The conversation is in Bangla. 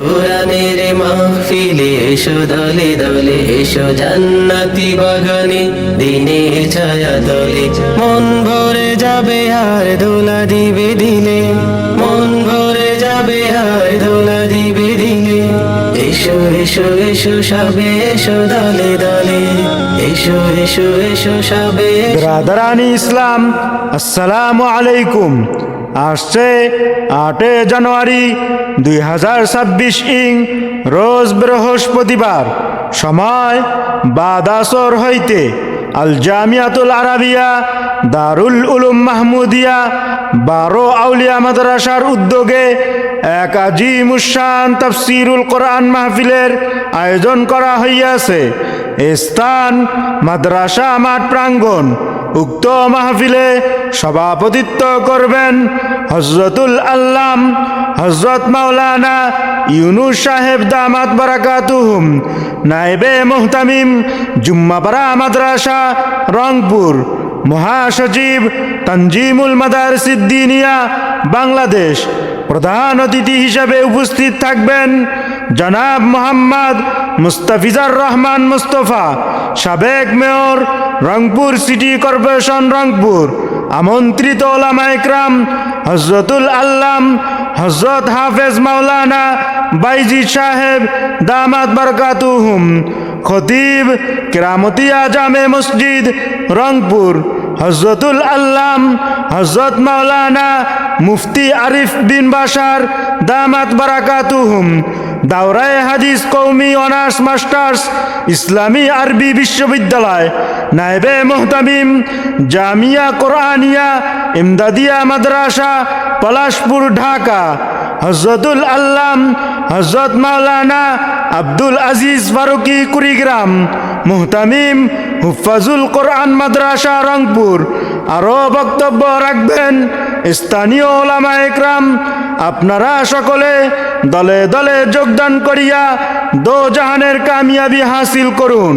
কোরআনের মাহফিলে এসো দলে দলে, এসো জান্নাতি বাগানে দিনের ছায়া তলে। মন ভরে যাবে আর দোলা দিবে দিলে, মন ভরে যাবে আর দোলা দিবে দিলে। এসো এসো এসো সবে এসো দলে দলে, এসো এসো এসো সবে। ব্রাদারানি ইসলাম, আসসালামু আলাইকুম। আসছে 8 জানুয়ারি 2026 ইং রোজ বৃহস্পতিবার, সময় বাদ আসর হইতে আল জামিয়াতুল আরাবিয়া দারুল উলুম মাহমুদিয়া 12 আউলিয়া মাদ্রাসার উদ্যোগে এক আজিমুশান তাফসিরুল কোরআন মাহফিলের আয়োজন করা হইয়াছে। স্থান মাদ্রাসা মাঠ প্রাঙ্গণ। উক্ত মাহফিলে সভাপতিত্ব করবেন হযরতুল আল্লাম হযরত মাওলানা ইউনুস সাহেব দামাত বারাকাতুহুম, নায়েবে মুহতামিম জুম্মাপাড়া মাদ্রাসা রংপুর, মহাসচিব তানজিমুল মাদারিসিদ দ্বীনিয়া বাংলাদেশ। প্রধান অতিথি হিসেবে উপস্থিত থাকবেন জনাব মোহাম্মদ মুস্তাফিজার রহমান মুস্তফা, সাবেক mayor Rangpur city corporation Rangpur. আমন্ত্রিত ওলামা ইকরাম হযরতুল আল্লাম হযরত হাফেজ মাওলানা বাইজিদ সাহেব দামাত বারাকাতুহুম, খতিব কেরামতিয়া জামে মসজিদ রংপুর হযরতুল আল্লাম হযরত মাওলানা মুফতি আরিফ বিন বাশার দামাত বারাকাতুহুম, দাওরায়ে হাদিস কওমি অনার্স মাস্টার্স ইসলামী আরবি বিশ্ববিদ্যালয়, নায়েবে মুহতামিম জামিয়া কোরআনিয়া ইমদাদিয়া মাদ্রাসা পলাশপুর ঢাকা, হযরতুল আল্লাম হযরত মাওলানা আব্দুল আজিজ ফারুকি কুড়িগ্রাম, মুহতামিম হুফাজুল কোরআন মাদ্রাসা রংপুর। আরও বক্তব্য রাখবেন স্থানীয় ওলামা ইকরাম। আপনারা সকলে দলে দলে যোগদান করিয়া দো জাহানের কামিয়াবি হাসিল করুন।